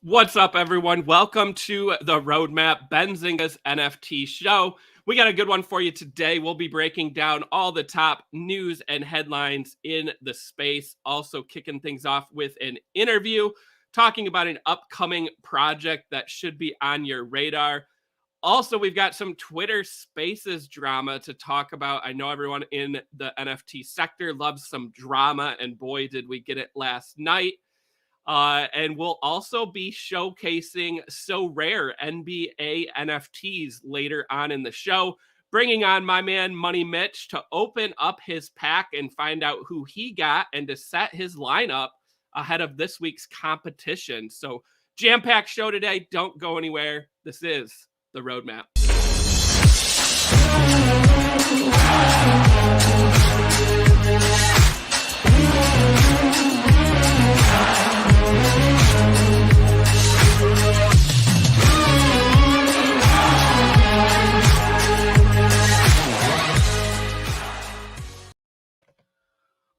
What's up, everyone? Welcome to the Roadmap, Benzinga's NFT show. We got a good one for you today. We'll be breaking down all the top news and headlines in the space. Also kicking things off with an interview, talking about an upcoming project that should be on your radar. Also, we've got some Twitter Spaces drama to talk about. I know everyone in the NFT sector loves some drama, and boy, did we get it last night. And we'll also be showcasing Sorare NBA NFTs later on in the show, bringing on my man Money Mitch to open up his pack and find out who he got and to set his lineup ahead of this week's competition. So, jam-packed show today. Don't go anywhere. This is the Roadmap.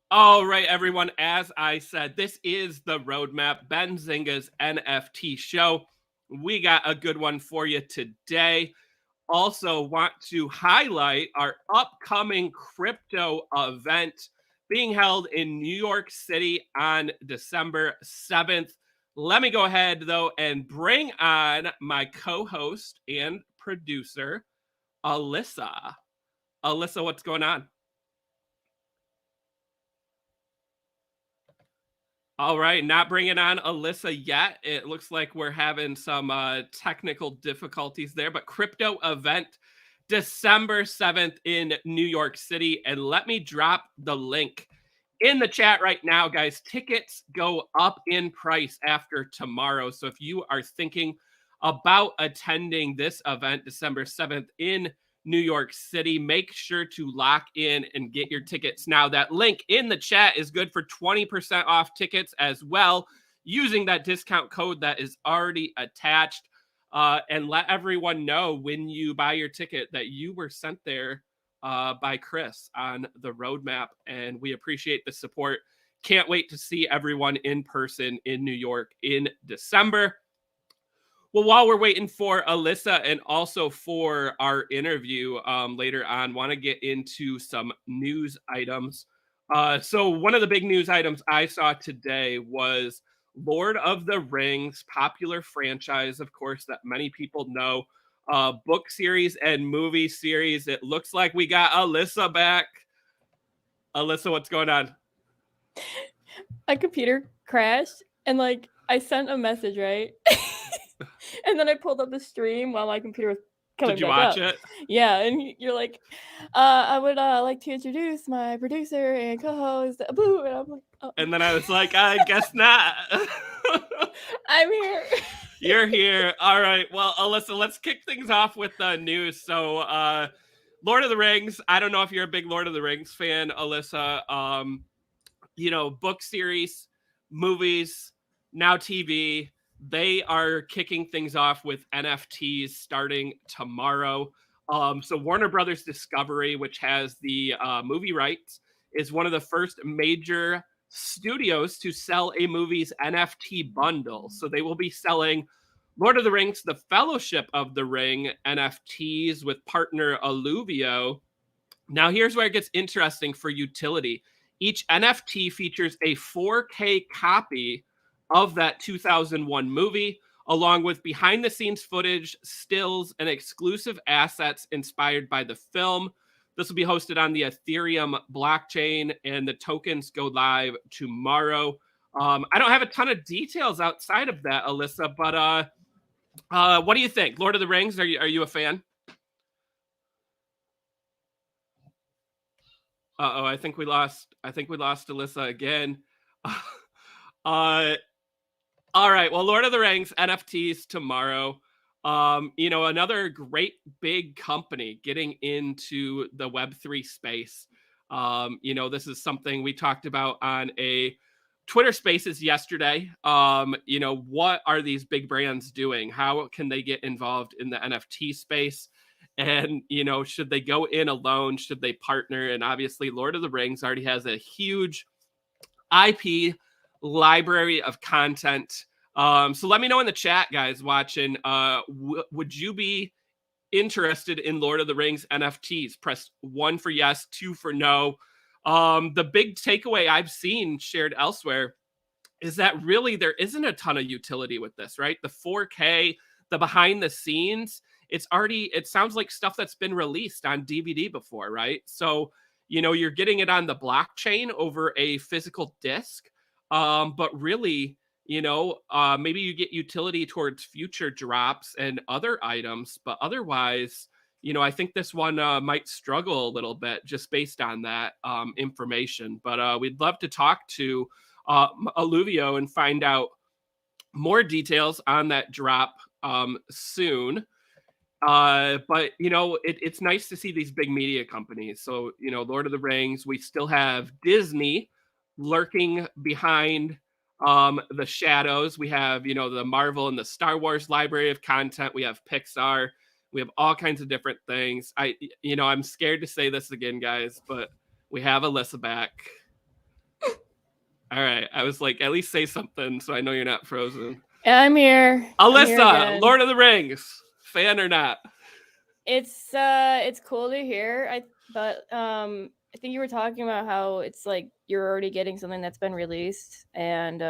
All right, everyone. As I said, this is the Roadmap, Benzinga's NFT show. We got a good one for you today. Also, want to highlight our upcoming crypto event being held in New York City on December 7th. Let me go ahead, though, and bring on my co-host and producer, Alyssa. Alyssa, what's going on? All right, not bringing on Alyssa yet. It looks like we're having some technical difficulties there, but crypto event December 7th in New York City. And let me drop the link in the chat right now, guys. Tickets go up in price after tomorrow. So if you are thinking about attending this event December 7th in New York City, make sure to lock in and get your tickets now. That link in the chat is good for 20% off tickets as well, using that discount code that is already attached. And let everyone know when you buy your ticket that you were sent there by Chris on the Roadmap, and we appreciate the support. Can't wait to see everyone in person in New York in December. Well, while we're waiting for Alyssa and also for our interview later on, want to get into some news items. So one of the big news items I saw today was Lord of the Rings, popular franchise, of course, that many people know, book series and movie series. It looks like we got Alyssa back. Alyssa, what's going on? My computer crashed, and I sent a message, right? And then I pulled up the stream while my computer was coming back up. Did you watch it? Yeah, and you're like, I would like to introduce my producer and co-host, Boo, and I'm like, oh. And then I was like, I guess not. I'm here. You're here. All right. Well, Alyssa, let's kick things off with the news. So, Lord of the Rings. I don't know if you're a big Lord of the Rings fan, Alyssa. Book series, movies, now TV. They are kicking things off with NFTs starting tomorrow. So Warner Brothers Discovery, which has the movie rights, is one of the first major studios to sell a movie's NFT bundle. So they will be selling Lord of the Rings, The Fellowship of the Ring NFTs with partner Alluvio. Now, here's where it gets interesting for utility. Each NFT features a 4K copy of that 2001 movie, along with behind-the-scenes footage, stills, and exclusive assets inspired by the film. This will be hosted on the Ethereum blockchain, and the tokens go live tomorrow. I don't have a ton of details outside of that, Alyssa, but what do you think? Lord of the Rings, are you a fan? Uh-oh, I think we lost Alyssa again. All right. Well, Lord of the Rings NFTs tomorrow. Another great big company getting into the Web3 space. This is something we talked about on a Twitter Spaces yesterday. What are these big brands doing? How can they get involved in the NFT space? And, should they go in alone? Should they partner? And obviously, Lord of the Rings already has a huge IP library of content So let me know in the chat, guys, watching. Would you be interested in Lord of the Rings NFTs? Press 1 for yes, 2 for no. The big takeaway I've seen shared elsewhere is that really there isn't a ton of utility with this, right? The 4K, the behind the scenes, it sounds like stuff that's been released on DVD before, right? So, you're getting it on the blockchain over a physical disc. But really, maybe you get utility towards future drops and other items, but otherwise, I think this one might struggle a little bit just based on that information. But we'd love to talk to Alluvio and find out more details on that drop soon. But it's nice to see these big media companies. So Lord of the Rings, we still have Disney lurking behind the shadows. We have the Marvel and the Star Wars library of content. We have Pixar. We have all kinds of different things. I'm scared to say this again, guys, but we have Alyssa back. All right. I was like, at least say something so I know you're not frozen. I'm here. Alyssa, Lord of the Rings, fan or not? It's cool to hear. But I think you were talking about how it's like you're already getting something that's been released, and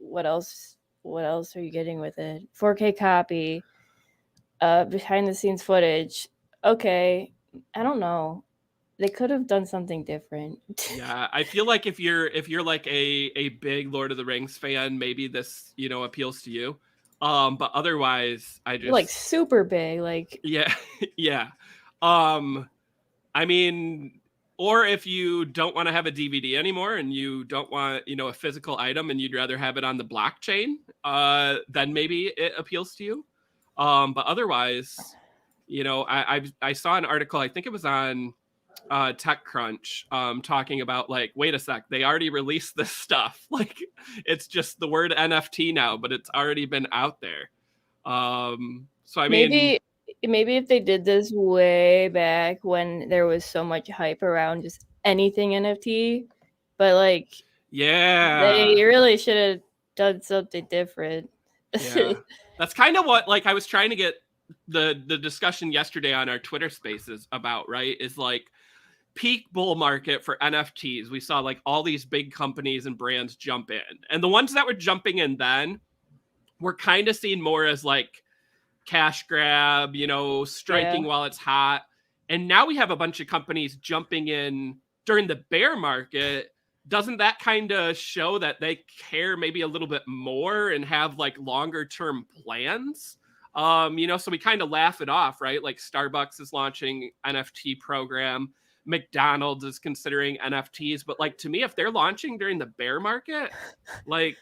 what else are you getting with it? 4K copy, behind the scenes footage. Okay, I don't know. They could have done something different. Yeah, I feel like if you're like a big Lord of the Rings fan, maybe this appeals to you. But otherwise, I just like super big, like yeah, yeah. I mean, or if you don't want to have a DVD anymore and you don't want a physical item and you'd rather have it on the blockchain, then maybe it appeals to you. But otherwise, I saw an article. I think it was on TechCrunch talking about like, wait a sec, they already released this stuff. Like, it's just the word NFT now, but it's already been out there. So I mean, maybe if they did this way back when there was so much hype around just anything NFT, but like, yeah, they really should have done something different. yeah, that's kind of what like I was trying to get the discussion yesterday on our Twitter Spaces about, right? Is like peak bull market for NFTs. We saw like all these big companies and brands jump in, and the ones that were jumping in then were kind of seen more as like cash grab, striking while it's hot. And now we have a bunch of companies jumping in during the bear market. Doesn't that kind of show that they care maybe a little bit more and have like longer term plans? So we kind of laugh it off, right? Like Starbucks is launching NFT program. McDonald's is considering NFTs, but like to me, if they're launching during the bear market, like,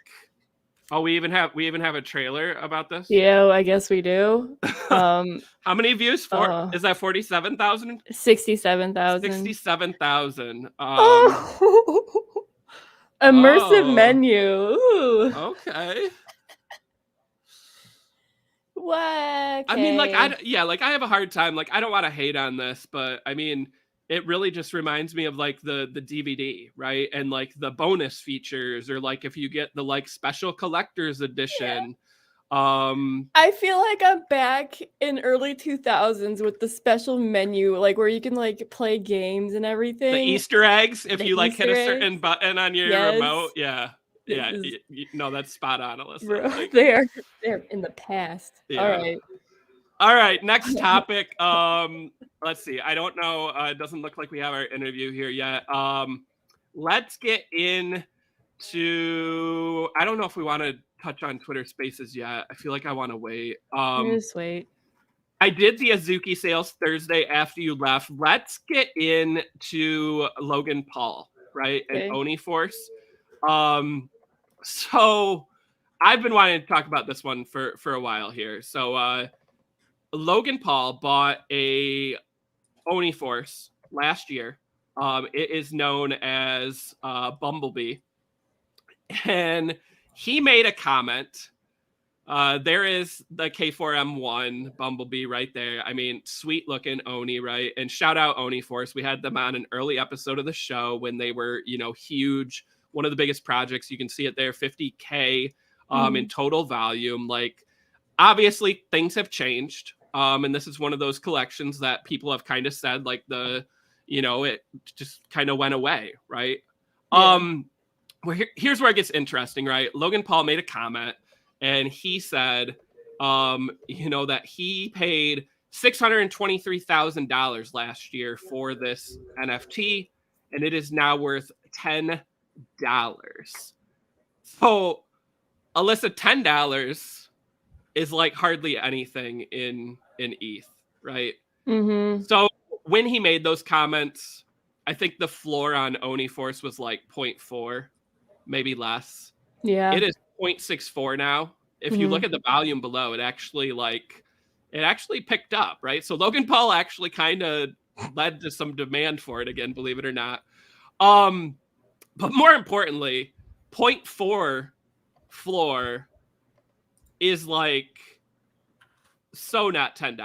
oh, we even have a trailer about this. Yeah, I guess we do. How many views for? Is that 47,000? 67,000. 67,000. Immersive menu. Ooh. Okay. What? I mean, like, I have a hard time. Like, I don't want to hate on this, but I mean, it really just reminds me of like the DVD, right? And like the bonus features, or like if you get the like special collector's edition. I feel like I'm back in early 2000s with the special menu, like where you can like play games and everything. The Easter eggs, if you like hit a certain button on your remote. Yeah. No, that's spot on, Alyssa. Bro, like, they're in the past. Yeah. All right, next topic. Let's see. I don't know. It doesn't look like we have our interview here yet. Let's get into. I don't know if we want to touch on Twitter Spaces yet. I feel like I want to wait. Just wait. I did the Azuki sales Thursday after you left. Let's get into Logan Paul, right, and Oni Force. So I've been wanting to talk about this one for a while here. So Logan Paul bought a Oni Force last year. It is known as Bumblebee. And he made a comment. There is the K4M1 Bumblebee right there. I mean, sweet looking Oni, right? And shout out Oni Force. We had them on an early episode of the show when they were, huge. One of the biggest projects. You can see it there, 50K in total volume. Like, obviously things have changed. And this is one of those collections that people have kind of said, like, it just kind of went away, right? Yeah. Well, here's where it gets interesting, right? Logan Paul made a comment, and he said, that he paid $623,000 last year for this NFT, and it is now worth $10. So, Alyssa, $10 is like hardly anything in ETH, right? Mm-hmm. So when he made those comments, I think the floor on Oni Force was like 0.4, maybe less. Yeah. It is 0.64 now. If you look at the volume below, it actually picked up, right? So Logan Paul actually kind of led to some demand for it again, believe it or not. But more importantly, 0.4 floor is like so not $10.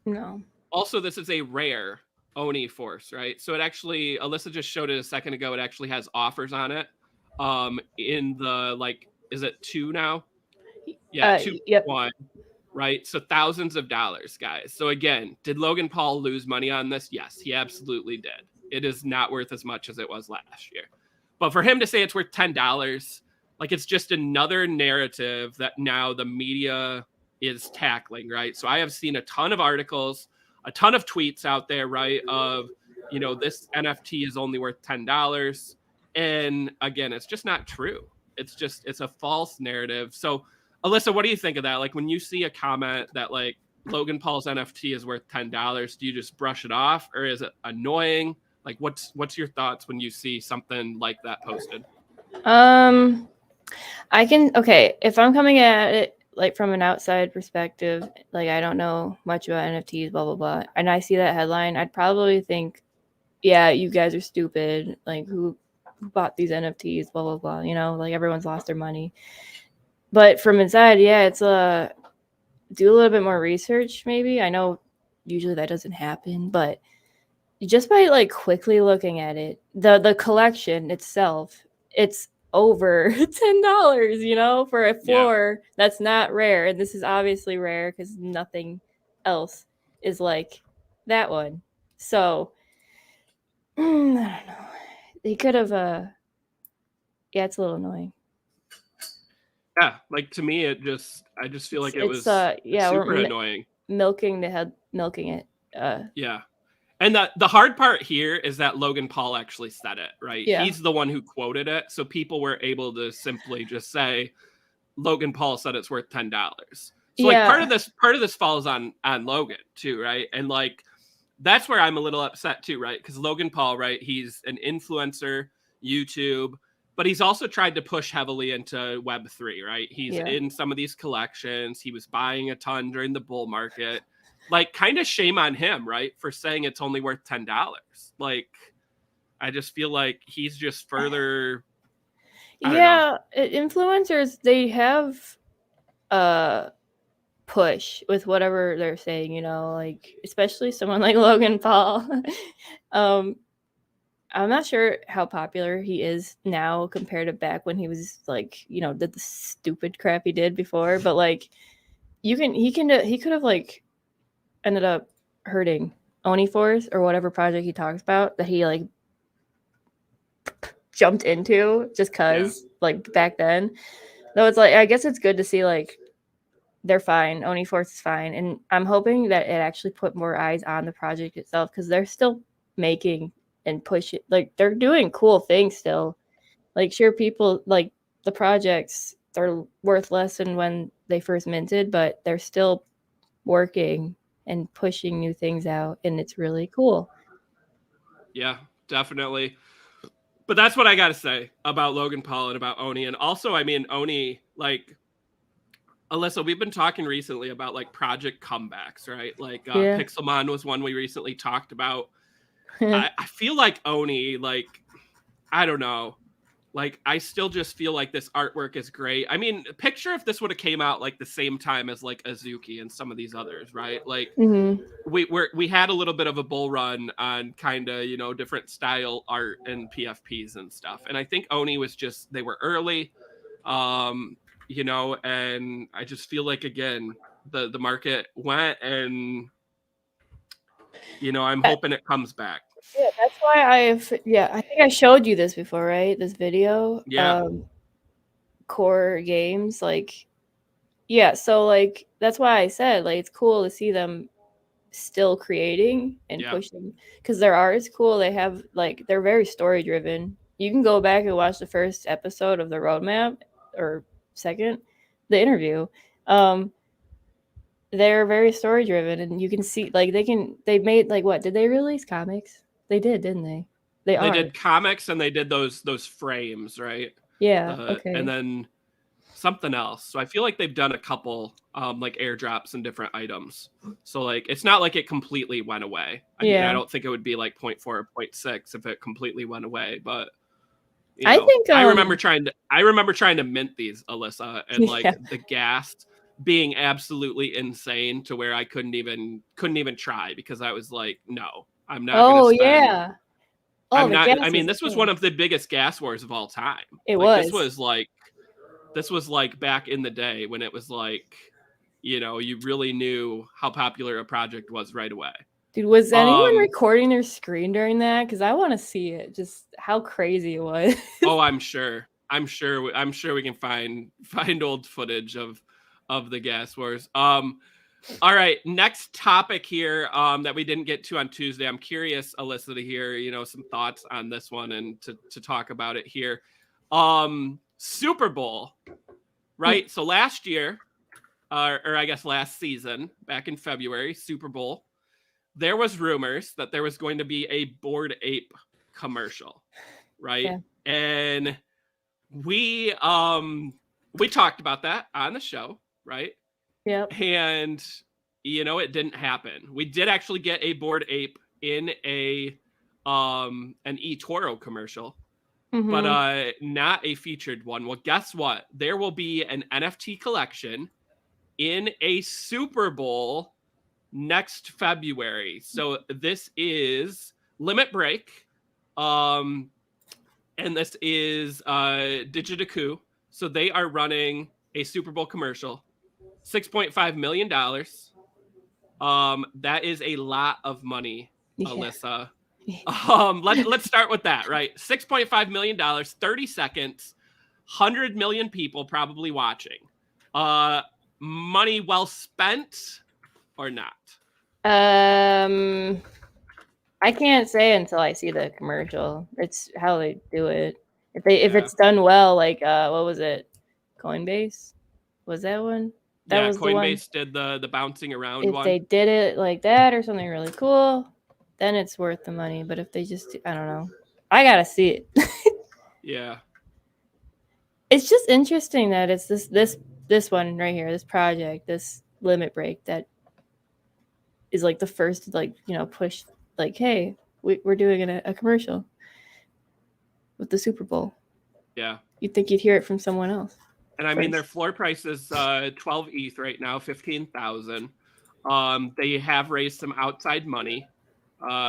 No. Also, this is a rare Oni Force, right? So it actually, Alyssa just showed it a second ago. It actually has offers on it. In the, like, is it 2 now? Yeah, Yep. 2.1, right? So thousands of dollars, guys. So again, did Logan Paul lose money on this? Yes, he absolutely did. It is not worth as much as it was last year. But for him to say it's worth $10, like, it's just another narrative that now the media is tackling, right? So I have seen a ton of articles, a ton of tweets out there, right, of, this NFT is only worth $10. And again, it's just not true. It's a false narrative. So, Alyssa, what do you think of that? Like, when you see a comment that, like, Logan Paul's NFT is worth $10, do you just brush it off, or is it annoying? Like, what's your thoughts when you see something like that posted? If I'm coming at it like from an outside perspective, like I don't know much about NFTs, blah blah blah, and I see that headline, I'd probably think, yeah, you guys are stupid. Like, who bought these NFTs, blah blah blah. Like, everyone's lost their money. But from inside, yeah, it's do a little bit more research. Maybe, I know usually that doesn't happen, but just by like quickly looking at it, the collection itself, it's over $10, for a floor that's not rare. And this is obviously rare because nothing else is like that one. So I don't know. They could have yeah, it's a little annoying. Yeah, like, to me, I just feel like it's yeah, super we're annoying. milking it. Yeah. And the hard part here is that Logan Paul actually said it, right? Yeah. He's the one who quoted it. So people were able to simply just say, Logan Paul said it's worth $10. So, like, part of this falls on Logan too, right? And, like, that's where I'm a little upset too, right? Because Logan Paul, right, he's an influencer, YouTube, but he's also tried to push heavily into Web3, right? He's in some of these collections. He was buying a ton during the bull market. Like, kind of shame on him, right, for saying it's only worth $10. Like, I just feel like he's just further. Influencers, they have push with whatever they're saying, like, especially someone like Logan Paul. I'm not sure how popular he is now compared to back when he was like, did the stupid crap he did before, but like he could have like ended up hurting Oni Force or whatever project he talks about that he like jumped into just cuz like back then. Though it's like, I guess it's good to see like they're fine. Oni Force is fine. And I'm hoping that it actually put more eyes on the project itself because they're still making and pushing. Like, they're doing cool things still. Like, sure, people, like, the projects, they're worth less than when they first minted, but they're still working and pushing new things out. And it's really cool. Yeah, definitely. But that's what I got to say about Logan Paul and about Oni. And also, I mean, Oni, like, Alyssa, we've been talking recently about like project comebacks, right? Like, Pixelmon was one we recently talked about. I feel like Oni, like, I don't know. Like, I still just feel like this artwork is great. I mean, picture if this would have came out like the same time as like Azuki and some of these others, right? Like, we had a little bit of a bull run on kind of, different style art and PFPs and stuff. And I think Oni was just, they were early. you know, and I just feel like, again, the market went, and, you know, I'm hoping it comes back. Yeah, that's why I think I showed you this before, right? This video. Yeah. Core games, like, yeah, so like that's why I said like it's cool to see them still creating and Yeah. pushing, because their art is cool. They have like they're very story driven. You can go back and watch the first episode of the roadmap, or second, the interview. They're very story driven, and you can see like they made like, what did they release? Comics? They did, didn't they? They They are. did comics, and they did those frames, right? Yeah, And okay. then something else. So I feel like they've done a couple like airdrops and different items. So like it's not like it completely went away. I mean, I Yeah. don't think it would be like 0.4 or 0.6 if it completely went away, but you I know, think I remember trying to mint these, Alyssa, and like yeah. the gas being absolutely insane to where I couldn't even try, because I was like, no, I'm not going to Oh spend. yeah. Oh, I'm the not. I gas mean, is this was one insane. of the biggest gas wars of all time. It Like was. this was like back in the day when it was like, you know, you really knew how popular a project was right away. Dude, was anyone Um, recording their screen during that? Because I want to see it. Just how crazy it was. oh, I'm sure. I'm sure we can find old footage of the gas wars. All right, next topic here that we didn't get to on Tuesday. I'm curious, Alyssa, to hear, you know, some thoughts on this one and to talk about it here. Super Bowl, right? So last year, or I guess last season, back in February, Super Bowl, there was rumors that there was going to be a Bored Ape commercial, right? Yeah. And we talked about that on the show, right? Yep. And you know, it didn't happen. We did actually get a Bored Ape in an eToro commercial, but Mm-hmm. not a featured one. Well, guess what? There will be an NFT collection in a Super Bowl next February. So this is Limit Break. And this is Digitaku. So they are running a Super Bowl commercial. $6.5 million. That is a lot of money, Yeah. Alyssa. Let's start with that, right? $6.5 million, 30 seconds, 100 million people probably watching. Money well spent or not? Um, I can't say until I see the commercial. It's how they do it. If Yeah. it's done well, like what was it? Coinbase? Was that one? That Yeah, was the one. Coinbase did the bouncing around If one. they did it like that or something really cool, then it's worth the money. But if they just, I don't know. I gotta see it. Yeah. It's just interesting that it's this one right here, this project, this Limit Break, that is like the first to, like, you know, push, like, hey, we're doing a commercial with the Super Bowl. Yeah. You'd think you'd hear it from someone else. And I mean, their First. floor price is 12 ETH right now, 15,000. They have raised some outside money.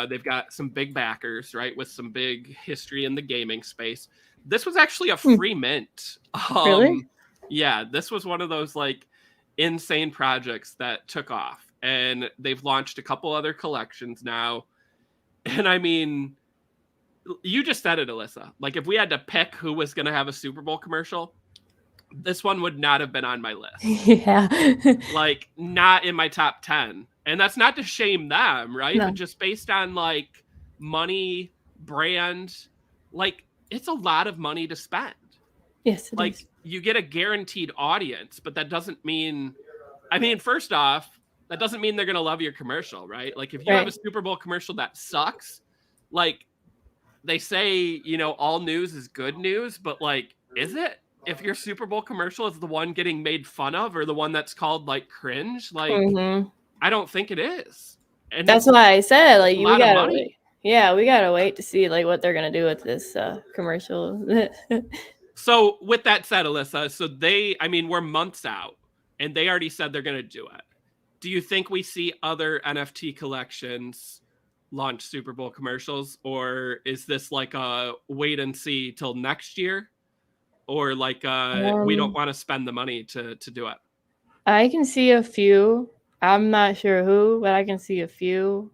They've got some big backers, right, with some big history in the gaming space. This was actually a free mint. Really? Yeah, this was one of those like insane projects that took off, and they've launched a couple other collections now. And I mean, you just said it, Alyssa. Like, if we had to pick who was going to have a Super Bowl commercial, this one would not have been on my list. Yeah. Like, not in my top 10. And that's not to shame them, right? No. But just based on like money, brand, like it's a lot of money to spend. Yes, it Like, is. you get a guaranteed audience, but that doesn't mean, I mean, first off, that doesn't mean they're going to love your commercial, right? Like, if you have a Right. Super Bowl commercial that sucks, like, they say, you know, all news is good news, but like, is it? If your Super Bowl commercial is the one getting made fun of, or the one that's called like cringe, like, Mm-hmm. I don't think it is. And That's why I said, it's like, a we lot of gotta wait. money. Yeah, we gotta wait to see like what they're gonna do with this commercial. So with that said, Alyssa, so I mean, we're months out, and they already said they're going to do it. Do you think we see other NFT collections launch Super Bowl commercials, or is this like a wait and see till next year? or like we don't want to spend the money to do it? I can see a few. I'm not sure who, but I can see a few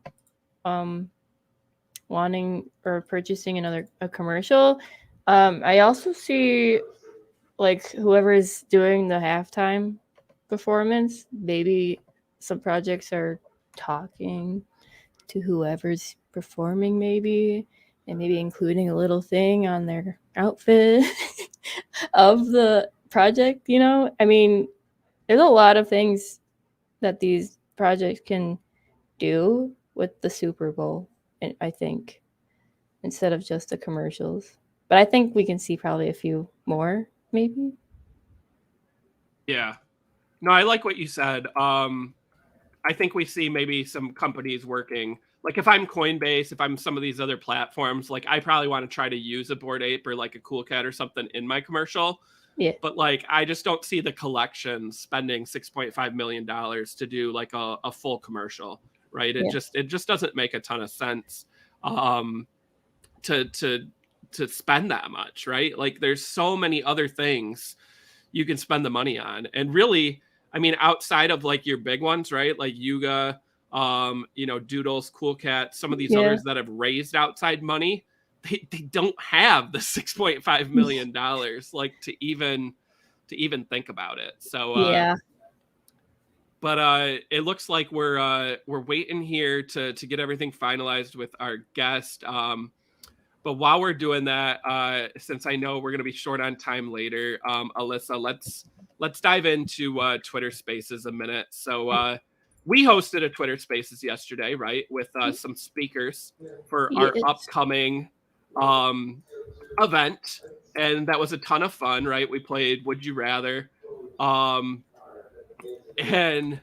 wanting or purchasing a commercial. I also see like whoever is doing the halftime performance, maybe some projects are talking to whoever's performing, maybe, and maybe including a little thing on their outfit of the project. I mean, there's a lot of things that these projects can do with the Super Bowl, I think, instead of just the commercials. But I think we can see probably a few more, maybe. Yeah. No, I like what you said. I think we see maybe some companies working. Like if I'm Coinbase, if I'm some of these other platforms, like I probably want to try to use a Bored Ape or like a Cool Cat or something in my commercial. Yeah. But like I just don't see the collection spending $6.5 million to do like a full commercial, right? It just doesn't make a ton of sense to spend that much, right? Like there's so many other things you can spend the money on. And really, I mean, outside of like your big ones, right? Like Yuga, Doodles, Cool Cat, some of these others that have raised outside money, they don't have the $6.5 million like to even think about it. So but it looks like we're waiting here to get everything finalized with our guest. But while we're doing that, since I know we're going to be short on time later, Alyssa, let's dive into Twitter Spaces a minute. So we hosted a Twitter Spaces yesterday, right, with some speakers for our upcoming event, and that was a ton of fun, right? We played Would You Rather, and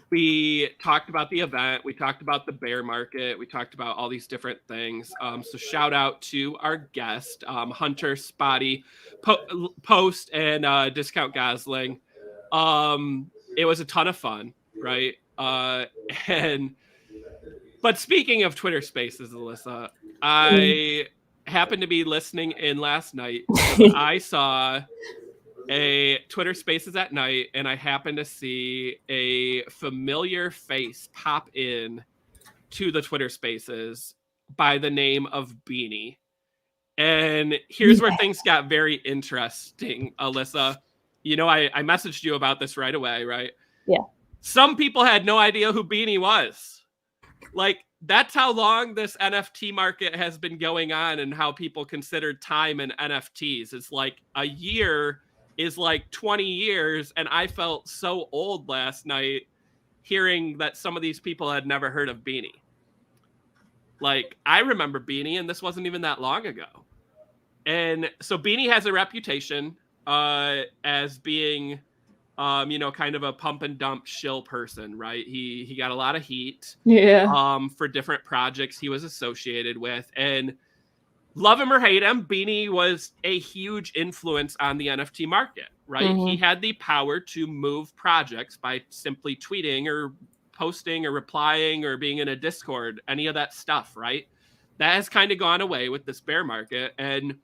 we talked about the event. We talked about the bear market. We talked about all these different things. So shout out to our guest, Hunter, Spotty, Post, and Discount Gosling. It was a ton of fun, right? But speaking of Twitter Spaces, Alyssa, I happened to be listening in last night because I saw a Twitter Spaces at night, and I happened to see a familiar face pop in to the Twitter Spaces by the name of Beanie. And here's where things got very interesting, Alyssa. I messaged you about this right away, right? Yeah. Some people had no idea who Beanie was. Like, that's how long this NFT market has been going on and how people consider time in NFTs. It's like a year is like 20 years. And I felt so old last night hearing that some of these people had never heard of Beanie. Like, I remember Beanie, and this wasn't even that long ago. And so Beanie has a reputation as being, kind of a pump and dump shill person, right? He got a lot of heat for different projects he was associated with. And love him or hate him, Beanie was a huge influence on the NFT market, right? Mm-hmm. He had the power to move projects by simply tweeting or posting or replying or being in a Discord, any of that stuff, right? That has kind of gone away with this bear market. And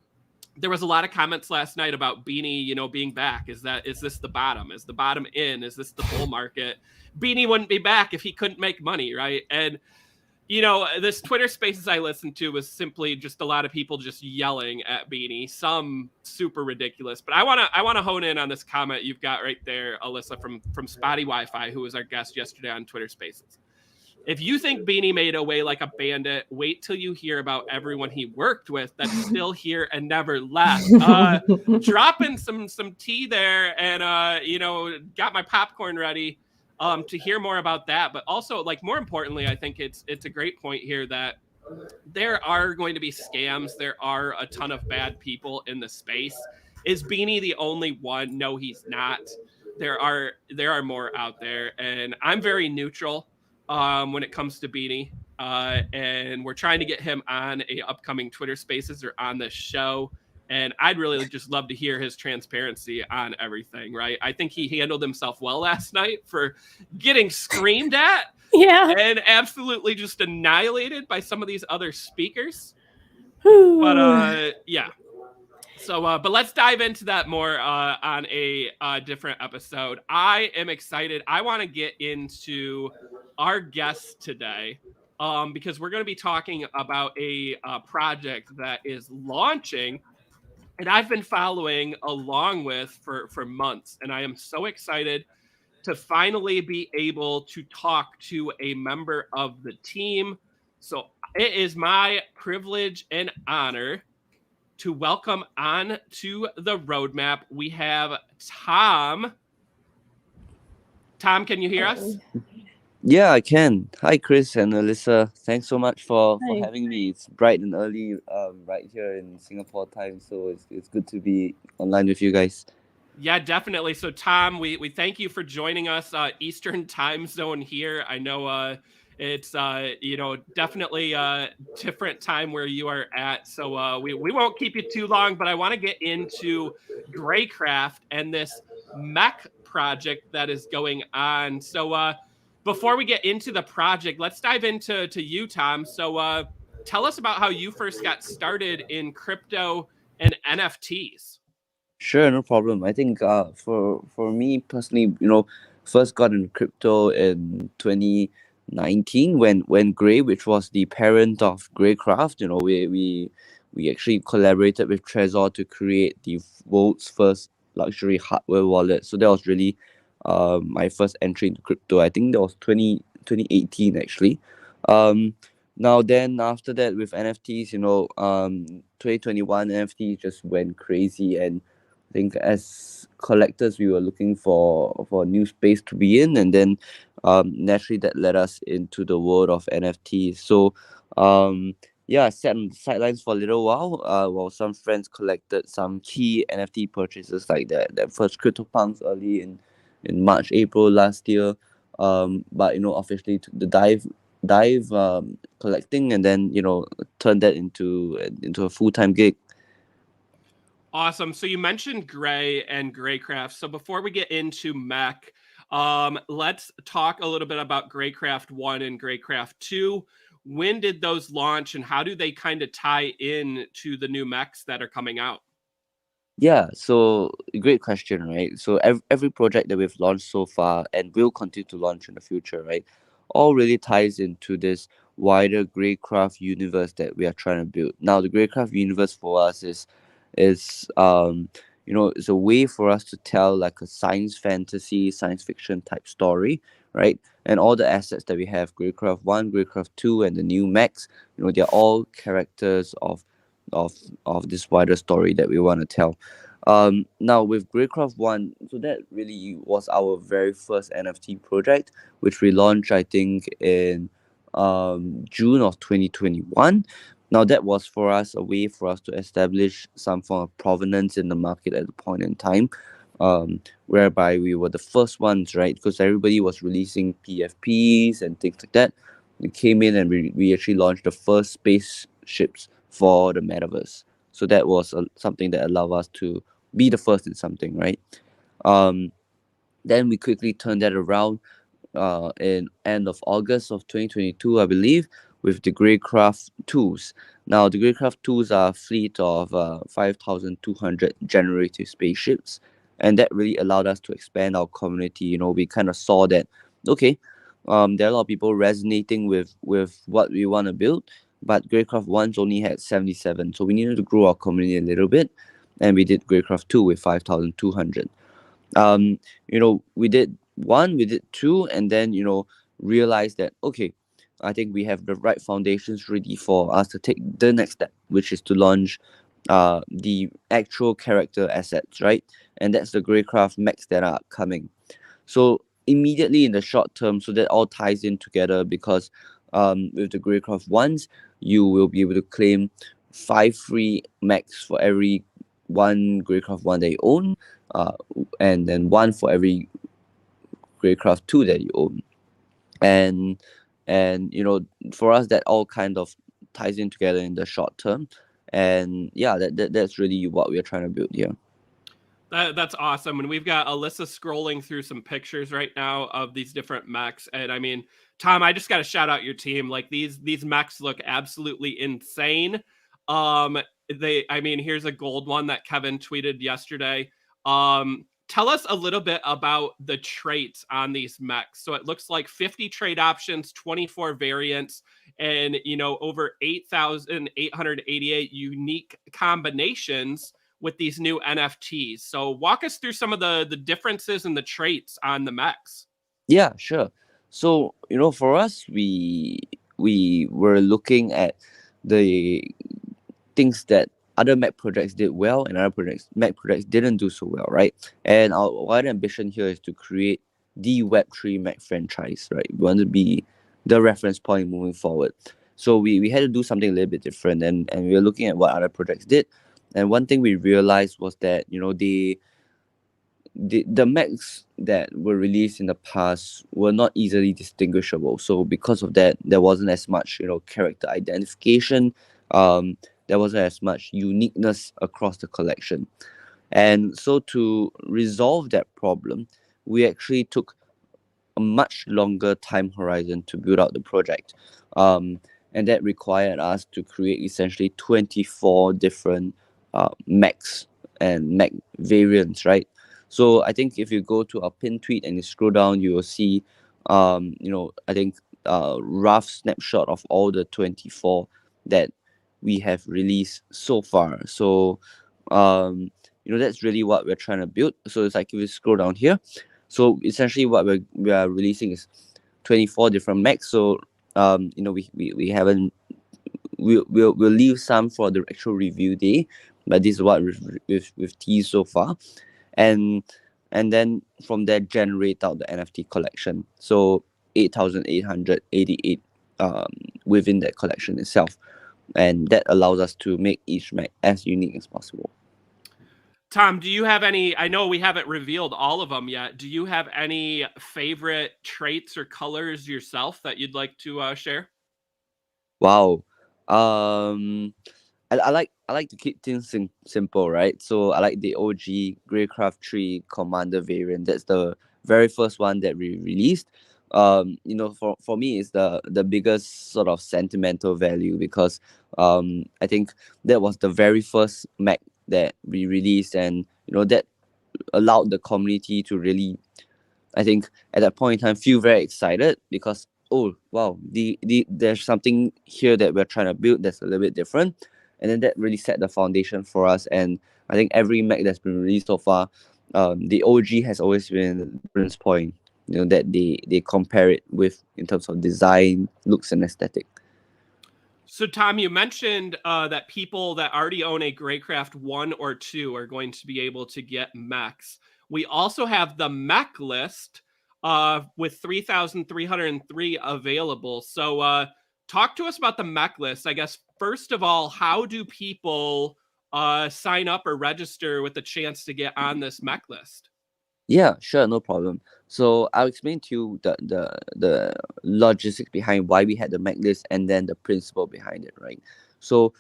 there was a lot of comments last night about Beanie, being back. Is this the bottom? Is the bottom in? Is this the bull market? Beanie wouldn't be back if he couldn't make money, right? And this Twitter Spaces I listened to was simply just a lot of people just yelling at Beanie, some super ridiculous. But I wanna hone in on this comment you've got right there, Alyssa, from Spotty Wi-Fi, who was our guest yesterday on Twitter Spaces. If you think Beanie made away like a bandit, wait till you hear about everyone he worked with that's still here and never left. Dropping some tea there, and got my popcorn ready to hear more about that. But also, like, more importantly, I think it's a great point here that there are going to be scams. There are a ton of bad people in the space. Is Beanie the only one? No, he's not. There are more out there, and I'm very neutral when it comes to Beanie, and we're trying to get him on a upcoming Twitter Spaces or on this show. And I'd really just love to hear his transparency on everything, right? I think he handled himself well last night for getting screamed at and absolutely just annihilated by some of these other speakers. But yeah. So, but let's dive into that more on a different episode. I am excited. I want to get into our guest today because we're going to be talking about a project that is launching, and I've been following along with for months, and I am so excited to finally be able to talk to a member of the team. So it is my privilege and honor to welcome on to the roadmap. We have Tom. Tom, can you hear us? Yeah, I can. Hi, Chris and Alyssa. Thanks so much for Hi. having me. It's bright and early, right here in Singapore time, so it's good to be online with you guys. Yeah, definitely. So, Tom, we thank you for joining us. Eastern time zone here. I know it's definitely a different time where you are at. So we won't keep you too long, but I want to get into Greycraft and this mech project that is going on. So before we get into the project, let's dive into you, Tom. So tell us about how you first got started in crypto and NFTs. Sure, no problem. I think for me personally, first got into crypto in 2019 when Grey, which was the parent of Greycraft, we actually collaborated with Trezor to create the world's first luxury hardware wallet. So that was really my first entry into crypto. I think that was 2018 actually. Um Now then after that with NFTs, 2021 NFTs just went crazy, and I think as collectors, we were looking for a new space to be in, and then naturally that led us into the world of NFTs. So, yeah, I sat on the sidelines for a little while some friends collected some key NFT purchases like that first CryptoPunks early in March, April last year. But officially took the dive collecting, and then turned that into a full-time gig. Awesome. So you mentioned Gray and Greycraft. So before we get into Mech, let's talk a little bit about Greycraft 1 and Greycraft 2. When did those launch and how do they kind of tie in to the new mechs that are coming out? Yeah, so great question, right? So every project that we've launched so far and will continue to launch in the future, right, all really ties into this wider Greycraft universe that we are trying to build. Now, the Greycraft universe for us is it's a way for us to tell like a science fantasy, science fiction type story, right? And all the assets that we have, Greycraft 1, Greycraft 2, and the new Max, they're all characters of of this wider story that we want to tell. Now with Greycraft One, so that really was our very first NFT project, which we launched I think in June of 2021. Now that was for us a way for us to establish some form of provenance in the market at the point in time, whereby we were the first ones, right? Because everybody was releasing PFPs and things like that. We came in and we actually launched the first spaceships for the metaverse. So that was something that allowed us to be the first in something, right? Um, then we quickly turned that around in end of August of 2022, I believe, with the Greycraft tools. Now, the Greycraft tools are a fleet of 5,200 generative spaceships, and that really allowed us to expand our community. We kind of saw that, okay, there are a lot of people resonating with what we want to build, but Greycraft once only had 77, so we needed to grow our community a little bit, and we did Greycraft 2 with 5,200. We did one, we did two, and then realized that okay, I think we have the right foundations ready for us to take the next step, which is to launch the actual character assets, right? And that's the Greycraft mechs that are coming. So immediately in the short term, so that all ties in together because with the Greycraft ones, you will be able to claim 5 free mechs for every one Greycraft one that you own, uh, and then one for every Greycraft 2 that you own. And for us that all kind of ties in together in the short term. And yeah, that's really what we're trying to build here. That's awesome. And we've got Alyssa scrolling through some pictures right now of these different mechs. And I mean, Tom, I just got to shout out your team. Like these mechs look absolutely insane. Um, here's a gold one that Kevin tweeted yesterday. Tell us a little bit about the traits on these mechs. So it looks like 50 trait options, 24 variants, and over 8,888 unique combinations with these new NFTs. So walk us through some of the differences in the traits on the mechs. Yeah, sure. So, for us, we were looking at the things that other Mac projects did well and other Mac projects didn't do so well, right? And our wide ambition here is to create the Web3 Mech franchise, right? We want to be the reference point moving forward. So we had to do something a little bit different, and we were looking at what other projects did. And one thing we realized was that, the mechs that were released in the past were not easily distinguishable. So because of that, there wasn't as much, character identification. There wasn't as much uniqueness across the collection. And so to resolve that problem, we actually took a much longer time horizon to build out the project. And that required us to create essentially 24 different mechs and mech variants, right? So I think if you go to our pin tweet and you scroll down, you will see, I think rough snapshot of all the 24 that we have released so far. So, that's really what we're trying to build. So it's like if you scroll down here, so essentially what we are releasing is 24 different mechs. So, we haven't. We'll leave some for the actual review day, but this is what we've teased so far, and then from there generate out the NFT collection. So 8,888 within that collection itself, and that allows us to make each mech as unique as possible. Tom, do you have any? I know we haven't revealed all of them yet. Do you have any favorite traits or colors yourself that you'd like to share? Wow. I like to keep things simple, right? So I like the OG Greycraft 3 Commander variant. That's the very first one that we released. For me, it's the biggest sort of sentimental value because I think that was the very first Mac that we released, and that allowed the community to really, I think at that point in time, feel very excited because, oh wow, there's something here that we're trying to build that's a little bit different, and then that really set the foundation for us. And I think every Mac that's been released so far, the OG has always been the reference point, that they compare it with in terms of design, looks, and aesthetic. So, Tom, you mentioned that people that already own a Greycraft 1 or 2 are going to be able to get mechs. We also have the mech list with 3,303 available. So talk to us about the mech list. I guess, first of all, how do people sign up or register with the chance to get on this mech list? Yeah, sure, no problem. So I'll explain to you the logistics behind why we had the Mac list and then the principle behind it, right? So,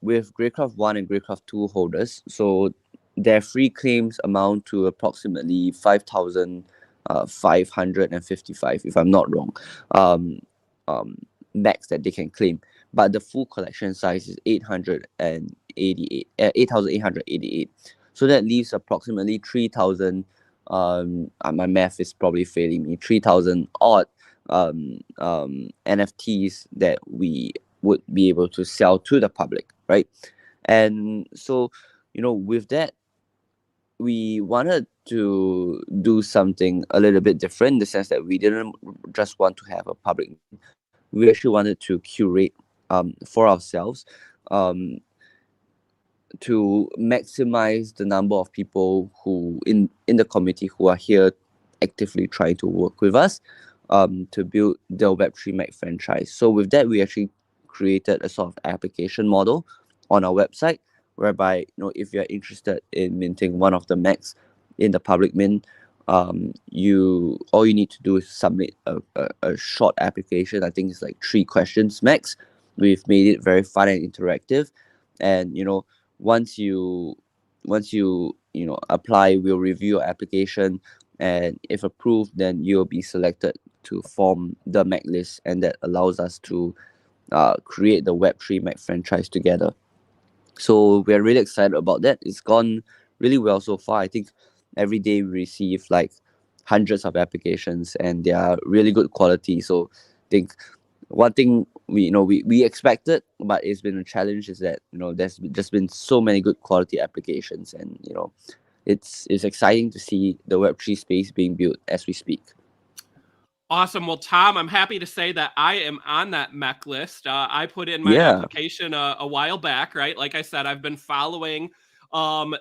with Greycraft 1 and Greycraft 2 holders, so their free claims amount to approximately 5,555, if I'm not wrong, max that they can claim. But the full collection size is 8,888. So that leaves approximately 3,000. My math is probably failing me. 3,000 odd NFTs that we would be able to sell to the public, right? And so, with that, we wanted to do something a little bit different in the sense that we didn't just want to have a public. We actually wanted to curate for ourselves. To maximize the number of people who in the community who are here actively trying to work with us to build the Web3 Mech franchise. So with that, we actually created a sort of application model on our website whereby, if you're interested in minting one of the mechs in the public mint, all you need to do is submit a short application. I think it's like 3 questions max. We've made it very fun and interactive, and once you apply, we'll review your application, and if approved, then you'll be selected to form the Mech list, and that allows us to create the Web3 Mech franchise together. So we're really excited about that. It's gone really well so far. I think every day we receive like hundreds of applications, and they are really good quality. So I think one thing we expected, but it's been a challenge, is that there's just been so many good quality applications, and it's exciting to see the Web3 space being built as we speak. Awesome. Well, Tom, I'm happy to say that I am on that mech list. I put in my Yeah, application a while back, right? Like I said, I've been following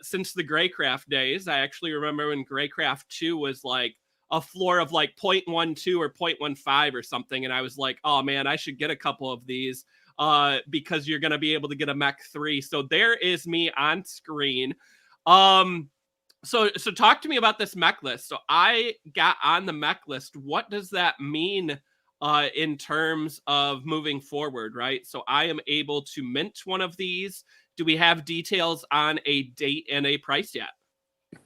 since the Greycraft days. I actually remember when Greycraft 2 was like a floor of like 0.12 or 0.15 or something. And I was like, oh man, I should get a couple of these because you're going to be able to get a Mech 3. So there is me on screen. So talk to me about this mech list. So I got on the mech list. What does that mean in terms of moving forward, right? So I am able to mint one of these. Do we have details on a date and a price yet?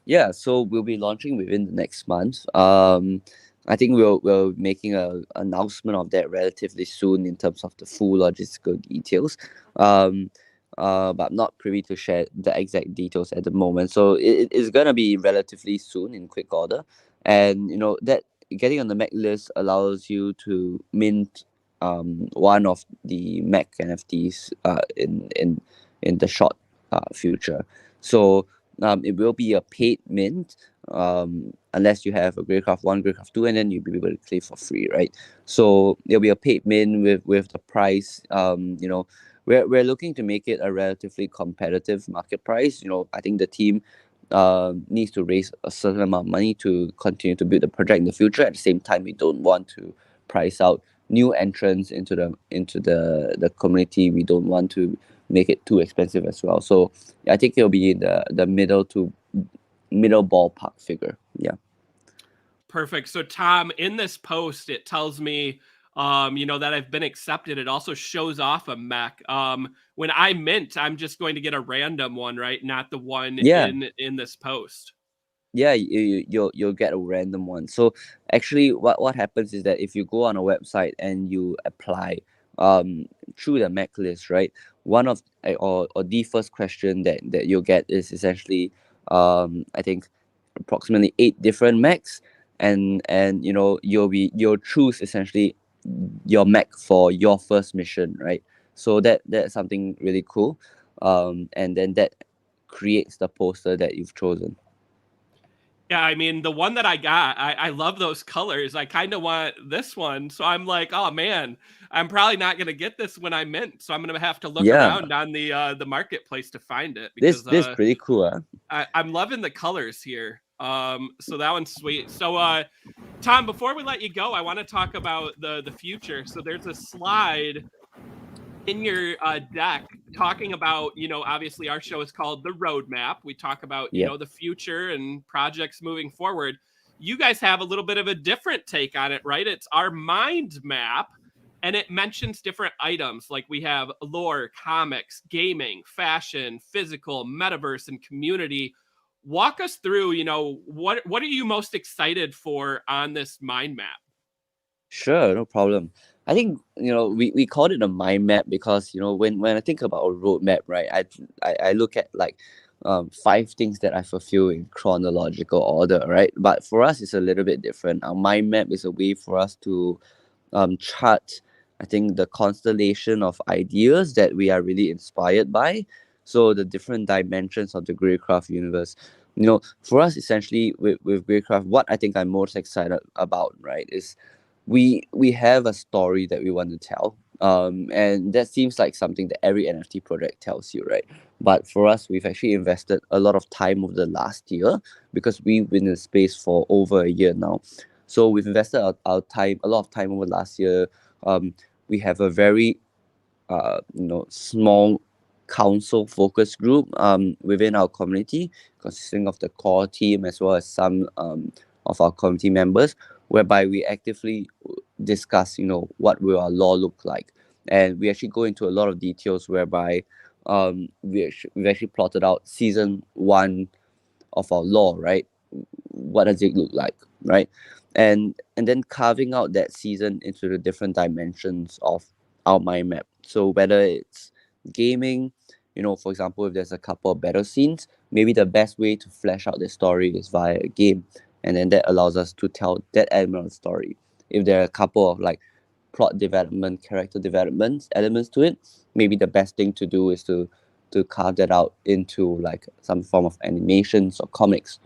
yeah. So we'll be launching within the next month. I think we're making a announcement of that relatively soon in terms of the full logistical details. Um, but I'm not privy to share the exact details at the moment. So it is gonna be relatively soon, in quick order, and that getting on the Mac list allows you to mint one of the Mac NFTs in the short future. So it will be a paid mint, unless you have a Greycraft 1, Greycraft 2, and then you'll be able to play for free, right? So there'll be a paid mint with the price. We're looking to make it a relatively competitive market price. I think the team needs to raise a certain amount of money to continue to build the project in the future. At the same time, we don't want to price out new entrants into the community. We don't want to make it too expensive as well. So I think it'll be the middle ballpark figure. Yeah. Perfect. So Tom, in this post, it tells me, that I've been accepted. It also shows off a mech. When I mint, I'm just going to get a random one, right? Not the one Yeah. in this post. Yeah, you'll get a random one. So actually, what happens is that if you go on a website and you apply through the Mac list, right? One of or the first question that you'll get is essentially I think approximately 8 different Macs, and you'll choose essentially your Mac for your first mission, right? So that's something really cool, and then that creates the poster that you've chosen. Yeah, I mean, the one that I got, I love those colors. I kind of want this one. So I'm like, oh man, I'm probably not gonna get this when I mint. So I'm gonna have to look Yeah, around on the marketplace to find it this pretty cool, huh? I'm loving the colors here. So that one's sweet. So Tom, before we let you go, I want to talk about the future. So there's a slide in your deck talking about, obviously our show is called The Roadmap. We talk about, Yeah. the future and projects moving forward. You guys have a little bit of a different take on it, right? It's our mind map, and it mentions different items like we have lore, comics, gaming, fashion, physical, metaverse, and community. Walk us through, what are you most excited for on this mind map? Sure, no problem. I think we called it a mind map because when I think about a roadmap, right? I look at like 5 things that I fulfill in chronological order, right? But for us, it's a little bit different. Our mind map is a way for us to chart, I think, the constellation of ideas that we are really inspired by. So the different dimensions of the Greycraft universe. For us, essentially, with Greycraft, what I think I'm most excited about, right, is we have a story that we want to tell. And that seems like something that every NFT project tells you, right? But for us, we've actually invested a lot of time over the last year because we've been in the space for over a year now. So we've invested our time, a lot of time over last year. We have a very small council focus group within our community, consisting of the core team as well as some of our community members, whereby we actively discuss what will our law look like, and we actually go into a lot of details whereby we've actually plotted out season 1 of our law, right? What does it look like, right? And then carving out that season into the different dimensions of our mind map. So whether it's gaming, for example, if there's a couple of battle scenes, maybe the best way to flesh out the story is via a game, and then that allows us to tell that element of the story. If there are a couple of like plot development, character development elements to it, maybe the best thing to do is to carve that out into like some form of animations or comics.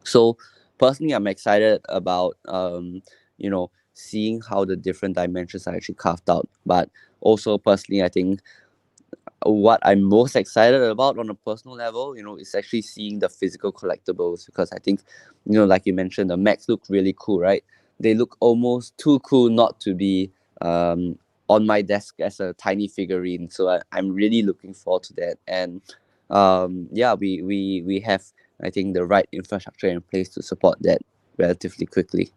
So personally, I'm excited about seeing how the different dimensions are actually carved out. But also personally, I think what I'm most excited about on a personal level, is actually seeing the physical collectibles, because I think, like you mentioned, the mechs look really cool, right? They look almost too cool not to be on my desk as a tiny figurine. So I'm really looking forward to that. And yeah, we have, I think, the right infrastructure in place to support that relatively quickly.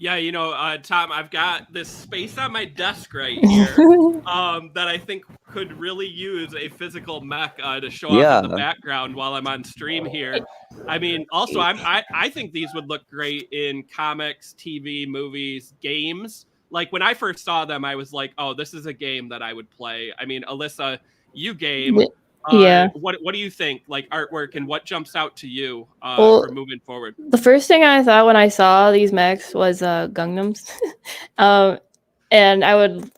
Yeah, Tom, I've got this space on my desk right here that I think could really use a physical mech to show off in the Yeah. background while I'm on stream here. I mean, also, I think these would look great in comics, TV, movies, games. Like when I first saw them, I was like, "Oh, this is a game that I would play." I mean, Alyssa, you game. Yeah. What do you think? Like artwork, and what jumps out to you Well, for moving forward? the first thing I thought when I saw these mechs was Gundams. And I would,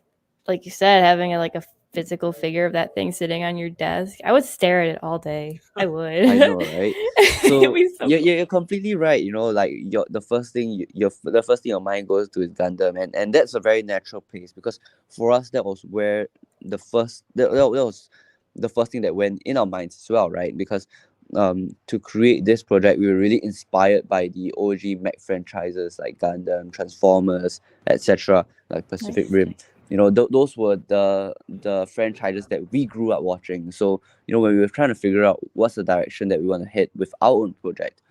like you said, having like a physical figure of that thing sitting on your desk, I would stare at it all day. I would. I know, right? It'd So be so you're, cool. you're completely right. Like the first thing the first thing your mind goes to is Gundam, and that's a very natural place, because for us that was where that was the first thing that went in our minds as well, right? Because to create this project, we were really inspired by the OG mech franchises like Gundam, Transformers, etc., like Pacific Nice. Rim. Those were the franchises that we grew up watching. So when we were trying to figure out what's the direction that we want to head with our own project,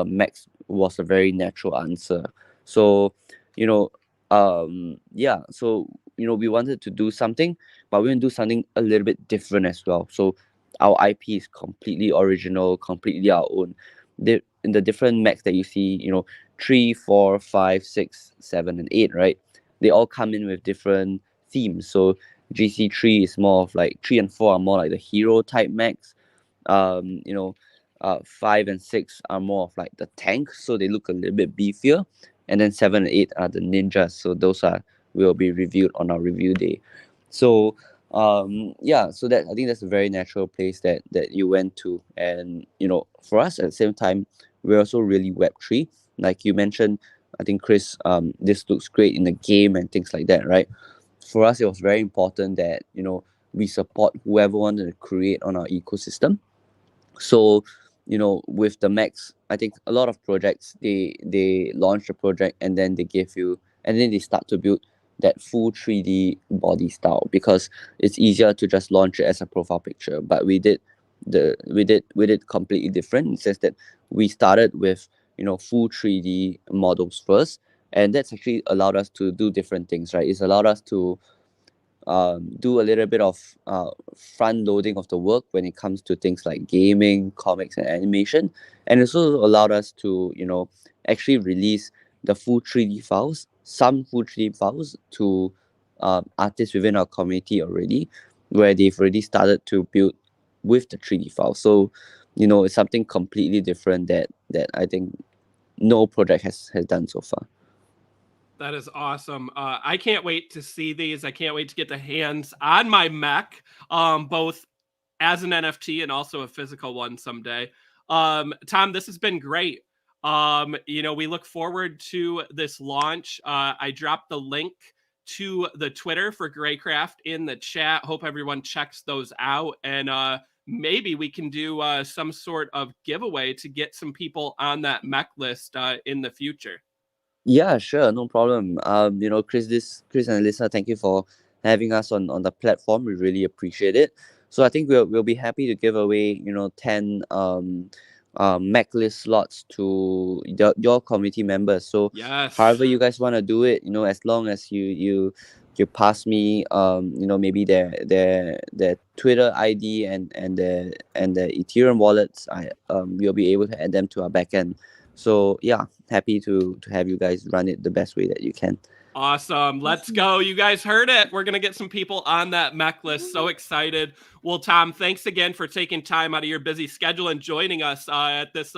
Max was a very natural answer. So, yeah. So, we wanted to do something, but we want to do something a little bit different as well. So, our IP is completely original, completely our own. In the different Macs that you see, 3, 4, 5, 6, 7, and 8, right? They all come in with different themes. So, GC3 is more of like 3 and 4 are more like the hero type mechs. 5 and 6 are more of like the tank, so they look a little bit beefier. And then 7 and 8 are the ninjas, so those will be reviewed on our review day. So yeah, so that I think that's a very natural place that you went to. And for us at the same time, we're also really Web3, like you mentioned. I think Chris, this looks great in the game and things like that, right? For us, it was very important that we support whoever wanted to create on our ecosystem. So with the Max, I think a lot of projects, they launch a project and then they give you, and then they start to build that full 3D body style, because it's easier to just launch it as a profile picture. But we did completely different, in the sense that we started with full 3D models first, and that's actually allowed us to do different things, right? It's allowed us to do a little bit of front loading of the work when it comes to things like gaming, comics, and animation. And it's also allowed us to actually release the full 3D files, some full 3D files, to artists within our community already, where they've already started to build with the 3D file. So it's something completely different that I think no project has done so far. That is awesome. I can't wait to see these. I can't wait to get the hands on my mech, both as an NFT and also a physical one someday. Tom, this has been great. We look forward to this launch. I dropped the link to the Twitter for Greycraft in the chat. Hope everyone checks those out. And maybe we can do some sort of giveaway to get some people on that mech list in the future. Yeah, sure, no problem. Chris and Alyssa, thank you for having us on the platform. We really appreciate it. So I think we'll be happy to give away 10 Mac list slots to your community members. So Yes. however you guys want to do it, as long as you pass me maybe their Twitter ID and their Ethereum wallets, we'll be able to add them to our backend. So yeah, happy to have you guys run it the best way that you can. Awesome. Let's go. You guys heard it. We're going to get some people on that mech list. So excited. Well, Tom, thanks again for taking time out of your busy schedule and joining us at this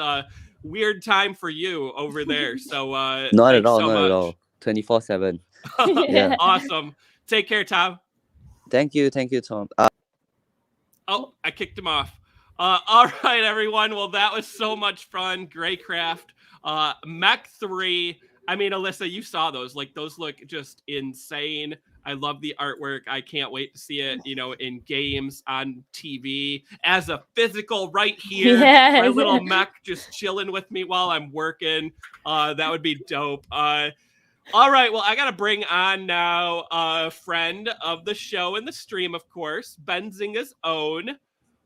weird time for you over there. So Not thanks at all, so not at much. all. 24/7. Yeah. Awesome. Take care, Tom. Thank you, Tom. Oh, I kicked him off. All right, everyone. Well, that was so much fun. Greycraft, Mech 3. I mean, Alyssa, you saw those. Like, those look just insane. I love the artwork. I can't wait to see it, in games, on TV, as a physical right here. Yes. My little mech just chilling with me while I'm working. That would be dope. All right, well, I got to bring on now a friend of the show and the stream, of course, Benzinga's own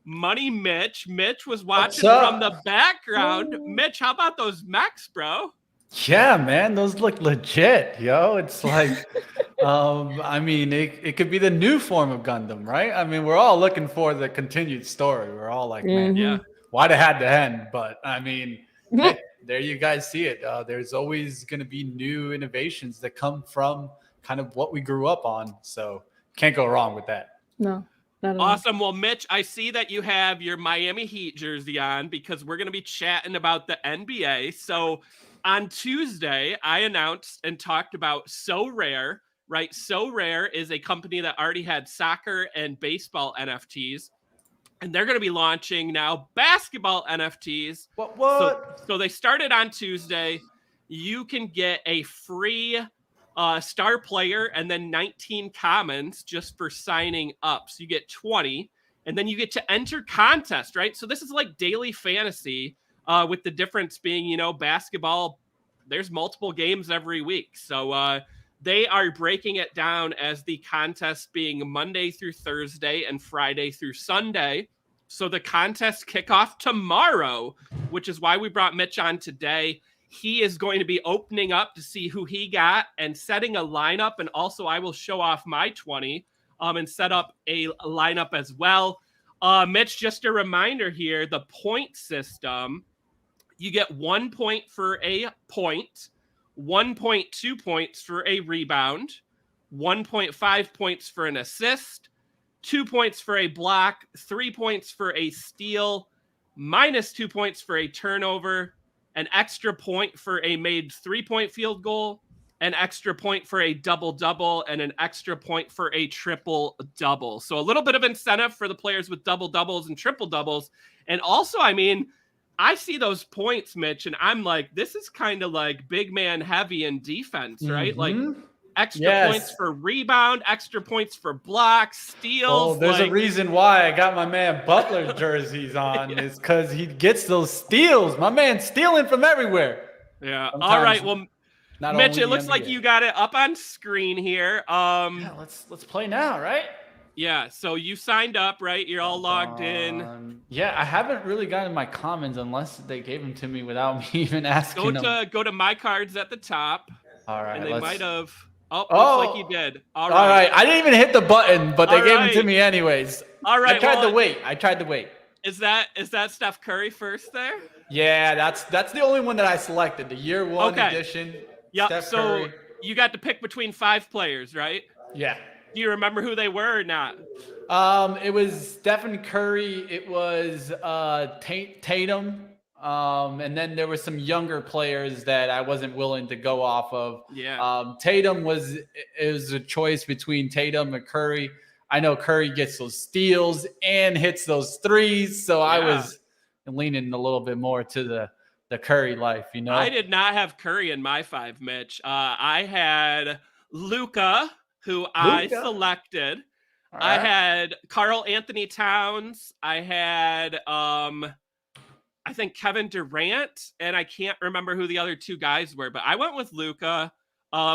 Money Mitch. Mitch was watching from the background. Mitch, how about those mechs, bro? Yeah, man, those look legit, yo. It's like, I mean, it could be the new form of Gundam, right? I mean, we're all looking for the continued story. We're all like, man, Yeah. why'd it had to end? But I mean, hey, there you guys see it. There's always going to be new innovations that come from kind of what we grew up on. So can't go wrong with that. No. Not at all. Awesome. Well, Mitch, I see that you have your Miami Heat jersey on because we're going to be chatting about the NBA. So on Tuesday, I announced and talked about Sorare, right? Sorare is a company that already had soccer and baseball NFTs. And they're going to be launching now basketball NFTs. What? So they started on Tuesday. You can get a free star player and then 19 commons just for signing up. So you get 20, and then you get to enter contest, right? So this is like daily fantasy, with the difference being, basketball, there's multiple games every week. So they are breaking it down as the contest being Monday through Thursday and Friday through Sunday. So the contests kick off tomorrow, which is why we brought Mitch on today. He is going to be opening up to see who he got and setting a lineup. And also I will show off my 20 and set up a lineup as well. Mitch, just a reminder here, the point system, you get 1 point for a point, 1.2 points for a rebound, 1.5 points for an assist, 2 points for a block, 3 points for a steal, -2 points for a turnover, an extra point for a made 3-point field goal, an extra point for a double-double, and an extra point for a triple-double. So a little bit of incentive for the players with double-doubles and triple-doubles. And also, I mean, I see those points, Mitch, and I'm like, this is kind of like big man heavy in defense, right? Like extra points for rebound, extra points for blocks, steals. Oh, there's a reason why I got my man Butler jerseys on is because he gets those steals. My man's stealing from everywhere. Yeah. Sometimes all right. Well, Mitch, it looks like you got it up on screen here. Yeah, let's play now, right? Yeah. So you signed up, right? You're all logged in. Yeah, I haven't really gotten my commons unless they gave them to me without me even asking them. Go to my cards at the top. All right. And they might have. Oh, looks like you did. All right. I didn't even hit the button, but they gave them to me anyways. All right. I tried to wait. Is that Steph Curry first there? Yeah, that's the only one that I selected. The year one edition. Yeah. Steph So Curry. you got to pick between 5 players, right? Yeah. Do you remember who they were or not? It was Stephen Curry. It was Tatum. And then there were some younger players that I wasn't willing to go off of. Yeah. Tatum was a choice between Tatum and Curry. I know Curry gets those steals and hits those threes, so I was leaning a little bit more to the Curry life, I did not have Curry in my 5, Mitch. I had Luka, who I selected. Right. I had Karl Anthony Towns. I had I think Kevin Durant, and I can't remember who the other 2 guys were, but I went with Luka,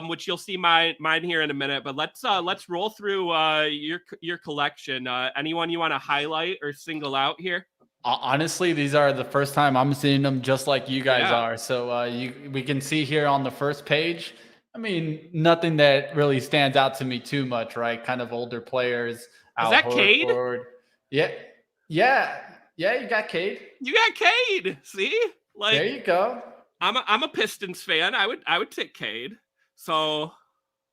which you'll see mine here in a minute. But let's roll through your collection. Anyone you want to highlight or single out here? Honestly, these are the first time I'm seeing them just like you guys are. So we can see here on the first page. I mean, nothing that really stands out to me too much, right? Kind of older players. Is that Cade? Yeah, you got Cade. You got Cade. See? Like, there you go. I'm a Pistons fan. I would take Cade. So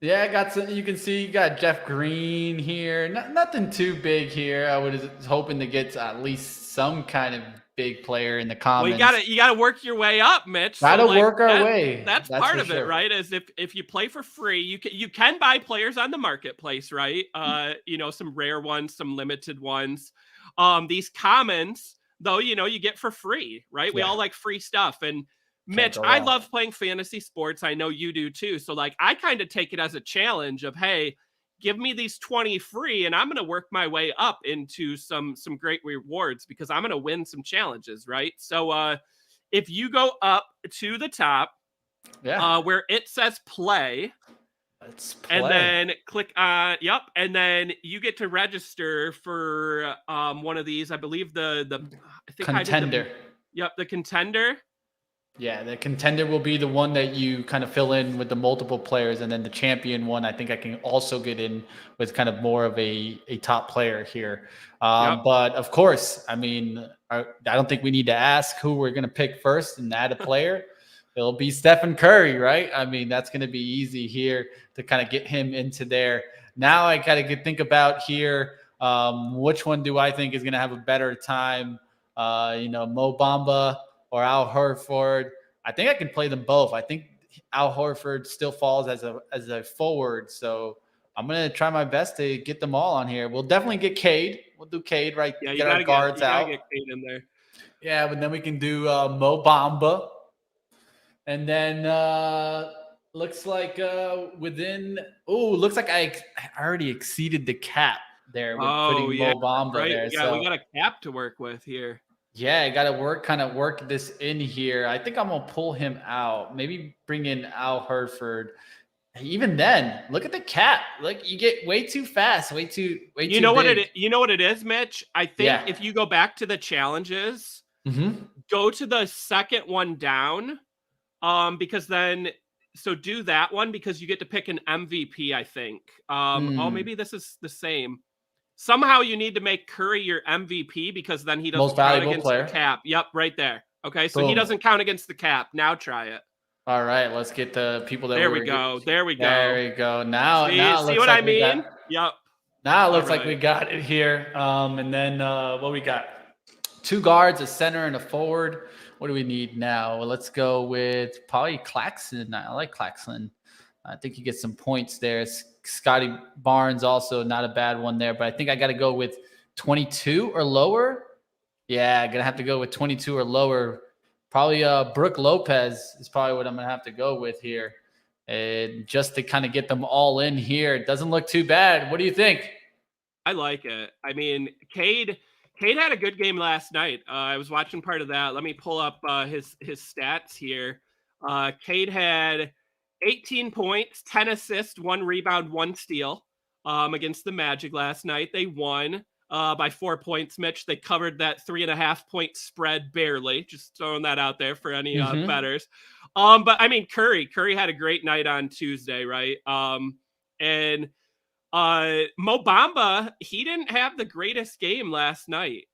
Yeah, I got some. You can see you got Jeff Green here. Nothing too big here. I was hoping to get at least some kind of big player in the Well, comments. you gotta work your way up, Mitch. Gotta So like work our way. that's That's part for of it, sure. right? Is if you play for free, you can buy players on the marketplace, right? You know, some rare ones, some limited ones. These commons, though, you know, you get for free, right? We Yeah. all like free stuff. And Can't Mitch, go I wrong. love playing fantasy sports. I know you do too. So like I kind of take it as a challenge of, hey, give me these 20 free and I'm going to work my way up into some great rewards because I'm going to win some challenges, right? So if you go up to the top, Yeah. where it says play, Let's play. and then click on and then you get to register for one of these. I believe the I think Contender. The contender. Yeah, the contender will be the one that you kind of fill in with the multiple players, and then the champion one, I think I can also get in with kind of more of a top player here. But of course, I mean, I don't think we need to ask who we're going to pick first and add a player. It'll be Stephen Curry, right? I mean, that's going to be easy here to kind of get him into there. Now I got to think about here, which one do I think is going to have a better time? Mo Bamba or Al Horford. I think I can play them both. I think Al Horford still falls as a forward, so I'm gonna try my best to get them all on here. We'll definitely get Cade. We'll do Cade, right? Yeah, Get our guards out. Get Cade in there. Yeah, but then we can do Mo Bamba, and then looks like looks like I already exceeded the cap there with putting Mo Bamba right. there. Yeah, we got a cap to work with here. Yeah, I got to work this in here. I think I'm going to pull him out. Maybe bring in Al Horford. Even then, look at the cap. Like you get way too fast, way too You know big. You know what it is, Mitch? I think if you go back to the challenges, go to the second one down. Because then do that one because you get to pick an MVP, I think. Oh, maybe this is the same. Somehow you need to make Curry your MVP because then he doesn't Most count valuable against player. the cap. Yep, right there. Okay, so Boom. he doesn't count against the cap. Now try it. All right, let's get the people that There we go. There we go. There we go. Now, see what I mean? Yep. Now it looks like we got it here. And then what we got? 2 guards, a center, and a forward. What do we need now? Well, let's go with probably Claxton. I like Claxton. I think you get some points there. Scotty Barnes also not a bad one there, but I think I got to go with 22 or lower. Yeah, I'm going to have to go with 22 or lower. Probably Brooke Lopez is probably what I'm going to have to go with here. And just to kind of get them all in here. It doesn't look too bad. What do you think? I like it. I mean, Cade had a good game last night. I was watching part of that. Let me pull up his stats here. Cade had 18 points, 10 assists, 1 rebound, 1 steal against the Magic last night. They won by 4 points, Mitch. They covered that 3.5 point spread barely. Just throwing that out there for any bettors. But I mean, Curry had a great night on Tuesday, right? And Mo Bamba, he didn't have the greatest game last night.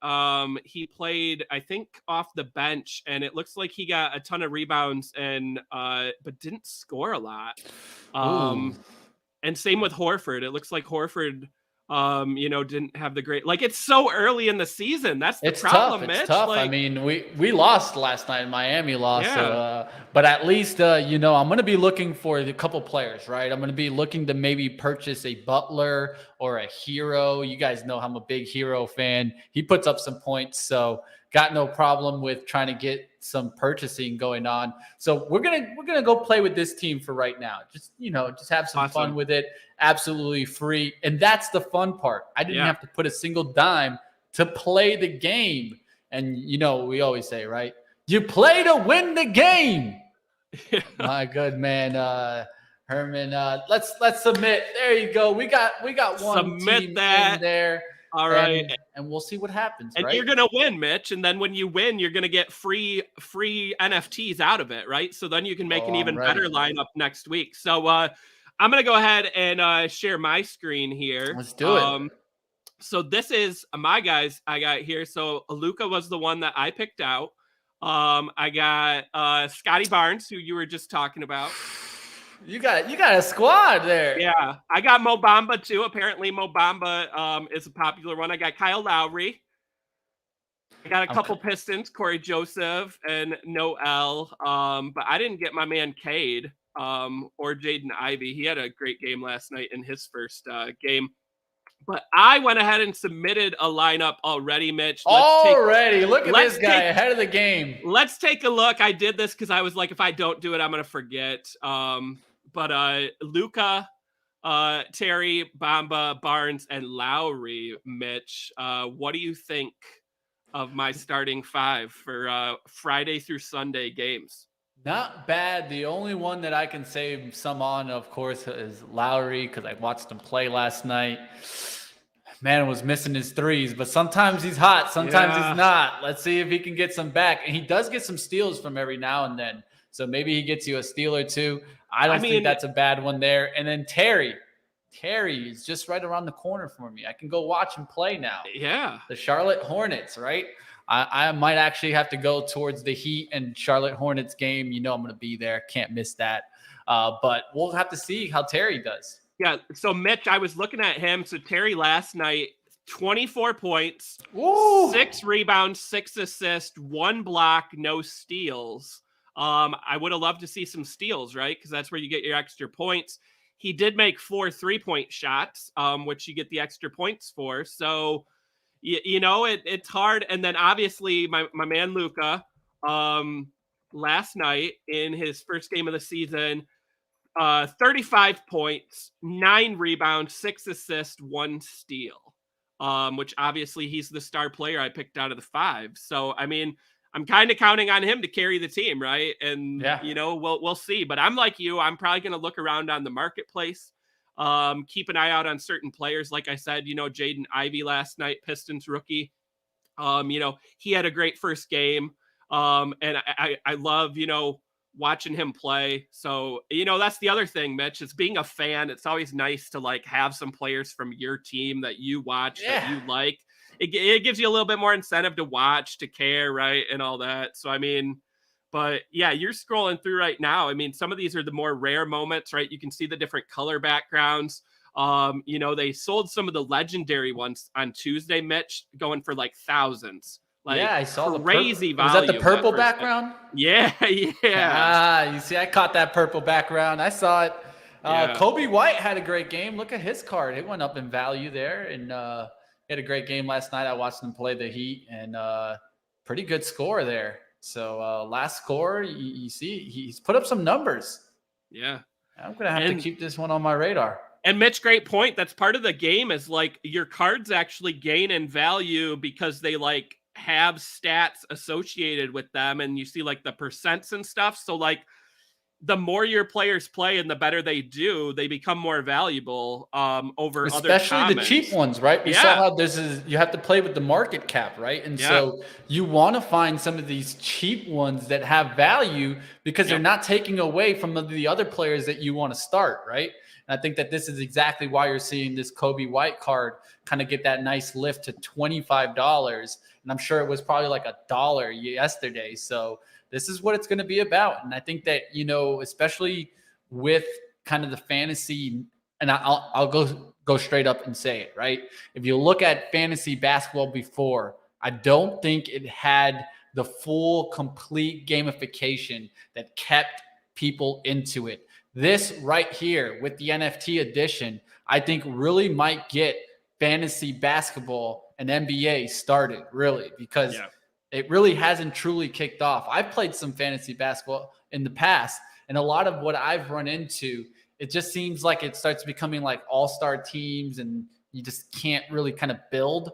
He played, I think, off the bench, and it looks like he got a ton of rebounds and but didn't score a lot. And same with Horford. It looks like Horford didn't have the great, like, it's so early in the season. That's the problem, Mitch. It's tough. Like, I mean, we lost last night. Miami lost. Yeah. So, but at least, I'm going to be looking for a couple players, right? I'm going to be looking to maybe purchase a Butler or a Hero. You guys know I'm a big Hero fan. He puts up some points, so got no problem with trying to get some purchasing going on. So we're gonna go play with this team for right now. Just have some fun with it. Absolutely free, and that's the fun part. I didn't have to put a single dime to play the game. And we always say, right? You play to win the game. My good man, Herman. Let's submit. There you go. We got one team in there. All right. And we'll see what happens. And you're going to win, Mitch. And then when you win, you're going to get free NFTs out of it, right? So then you can make an even better lineup next week. So I'm going to go ahead and share my screen here. Let's do it. So this is my guys I got here. So Luka was the one that I picked out. I got Scotty Barnes, who you were just talking about. You got a squad there. Yeah, I got Mo Bamba too. Apparently, Mo Bamba is a popular one. I got Kyle Lowry. I got a couple Pistons, Corey Joseph and Noel. But I didn't get my man Cade or Jaden Ivey. He had a great game last night in his first game. But I went ahead and submitted a lineup already, Mitch. Look at this guy ahead of the game. Let's take a look. I did this because I was like, if I don't do it, I'm going to forget. But Luka, Terry, Bamba, Barnes, and Lowry, Mitch. What do you think of my starting five for Friday through Sunday games? Not bad. The only one that I can say some on, of course, is Lowry, because I watched him play last night. Man was missing his threes, but sometimes he's hot, sometimes he's not. Let's see if he can get some back. And he does get some steals from every now and then. So maybe he gets you a steal or two. I don't think that's a bad one there. And then Terry is just right around the corner for me. I can go watch him play now. Yeah. The Charlotte Hornets, right? I might actually have to go towards the Heat and Charlotte Hornets game. You know I'm going to be there. Can't miss that. But we'll have to see how Terry does. Yeah. So, Mitch, I was looking at him. So, Terry last night, 24 points, 6 rebounds, 6 assists, 1 block, no steals. I would have loved to see some steals, right? Because that's where you get your extra points. He did make 4 3-point shots, which you get the extra points for. So, you know, it's hard. And then obviously my man Luka, last night in his first game of the season, 35 points, 9 rebounds, 6 assists, 1 steal, which obviously he's the star player I picked out of the 5. So, I mean, I'm kind of counting on him to carry the team, right? And, you know, we'll see. But I'm like you. I'm probably going to look around on the marketplace. Keep an eye out on certain players. Like I said, you know, Jaden Ivey last night, Pistons rookie. You know, he had a great first game. And I love, you know, watching him play. So, you know, that's the other thing, Mitch, is being a fan. It's always nice to like have some players from your team that you watch, that you like. It gives you a little bit more incentive to watch, to care, right? And all that. So, I mean, but yeah, you're scrolling through right now. I mean, some of these are the more rare moments, right? You can see the different color backgrounds. You know, they sold some of the legendary ones on Tuesday, Mitch, going for like thousands. Like, I saw crazy value. Was that the purple background? Yeah. You see, I caught that purple background. I saw it. Kobe White had a great game. Look at his card. It went up in value there. And he had a great game last night. I watched him play the Heat, and pretty good score there. So last score, you see, he's put up some numbers. Yeah. I'm going to have to keep this one on my radar. And Mitch, great point. That's part of the game, is like your cards actually gain in value because they like have stats associated with them, and you see like the percents and stuff. So like the more your players play and the better they do, they become more valuable over especially other the cheap ones, right? We saw how you have to play with the market cap, right? And so you want to find some of these cheap ones that have value because they're not taking away from the other players that you want to start, right? And I think that this is exactly why you're seeing this Kobe White card kind of get that nice lift to $25. And I'm sure it was probably like $1 yesterday. So this is what it's going to be about. And I think that, you know, especially with kind of the fantasy, and I'll go straight up and say it, right? If you look at fantasy basketball before, I don't think it had the full, complete gamification that kept people into it. This right here with the NFT edition, I think really might get fantasy basketball and NBA started, really, because it really hasn't truly kicked off. I've played some fantasy basketball in the past, and a lot of what I've run into, it just seems like it starts becoming like all-star teams, and you just can't really kind of build.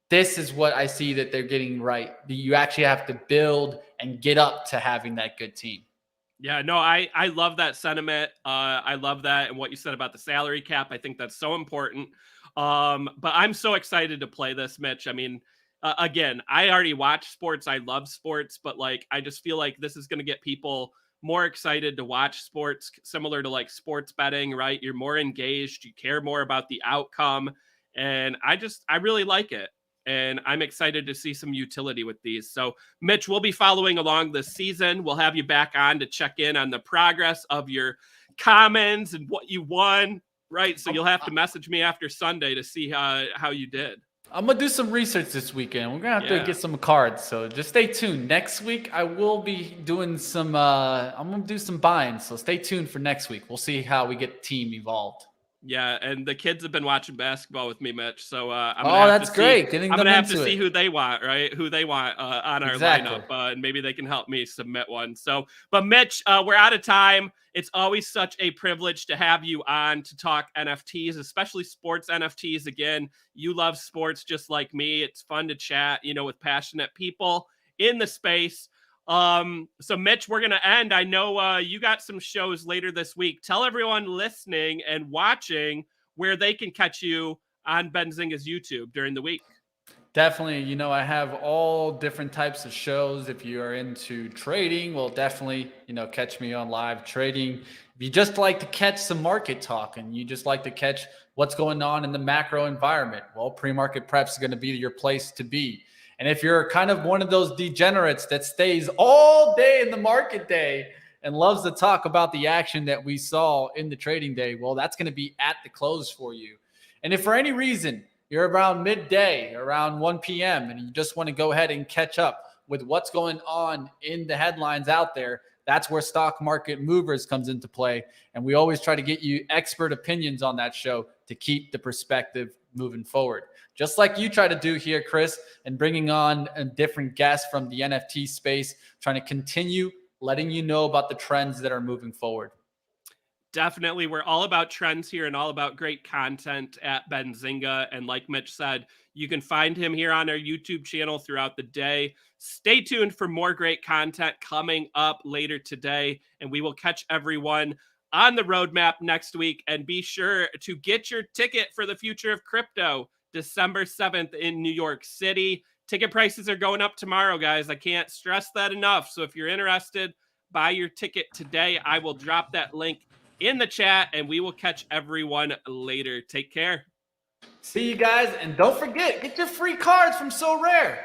This is what I see that they're getting right. You actually have to build and get up to having that good team. Yeah, no, I love that sentiment. I love that. And what you said about the salary cap, I think that's so important. But I'm so excited to play this, Mitch. I mean, again, I already watch sports. I love sports, but like, I just feel like this is going to get people more excited to watch sports, similar to like sports betting, right? You're more engaged. You care more about the outcome. And I really like it. And I'm excited to see some utility with these. So, Mitch, we'll be following along this season. We'll have you back on to check in on the progress of your commons and what you won, right? So you'll have to message me after Sunday to see how you did. I'm gonna do some research this weekend. We're gonna have to Yeah. get some cards, so just stay tuned. Next week, I will be doing some. I'm gonna do some buying, so stay tuned for next week. We'll see how we get the team evolved. Yeah, and the kids have been watching basketball with me, Mitch. So I'm Oh, gonna have that's to great. see. Getting I'm them gonna have to into see it. who they want, right? Who they want on our Exactly. lineup, and maybe they can help me submit one. So, but Mitch, we're out of time. It's always such a privilege to have you on to talk NFTs, especially sports NFTs. Again, you love sports just like me. It's fun to chat, with passionate people in the space. So Mitch, we're going to end. I know you got some shows later this week. Tell everyone listening and watching where they can catch you on Benzinga's YouTube during the week. Definitely, I have all different types of shows. If you are into trading, well, definitely, catch me on live trading. If you just like to catch some market talk and you just like to catch what's going on in the macro environment, well, pre-market preps is going to be your place to be. And if you're kind of one of those degenerates that stays all day in the market day and loves to talk about the action that we saw in the trading day, well, that's going to be at the close for you. And if for any reason you're around midday, around 1 p.m., and you just want to go ahead and catch up with what's going on in the headlines out there, that's where Stock Market Movers comes into play. And we always try to get you expert opinions on that show to keep the perspective moving forward. Just like you try to do here, Chris, and bringing on a different guests from the NFT space, trying to continue letting you know about the trends that are moving forward. Definitely. We're all about trends here and all about great content at Benzinga. And like Mitch said, you can find him here on our YouTube channel throughout the day. Stay tuned for more great content coming up later today. And we will catch everyone on the roadmap next week. And be sure to get your ticket for the future of crypto, December 7th in New York City. Ticket prices are going up tomorrow, guys. I can't stress that enough. So if you're interested, buy your ticket today. I will drop that link in the chat, and we will catch everyone later. Take care. See you guys, and don't forget, get your free cards from Sorare.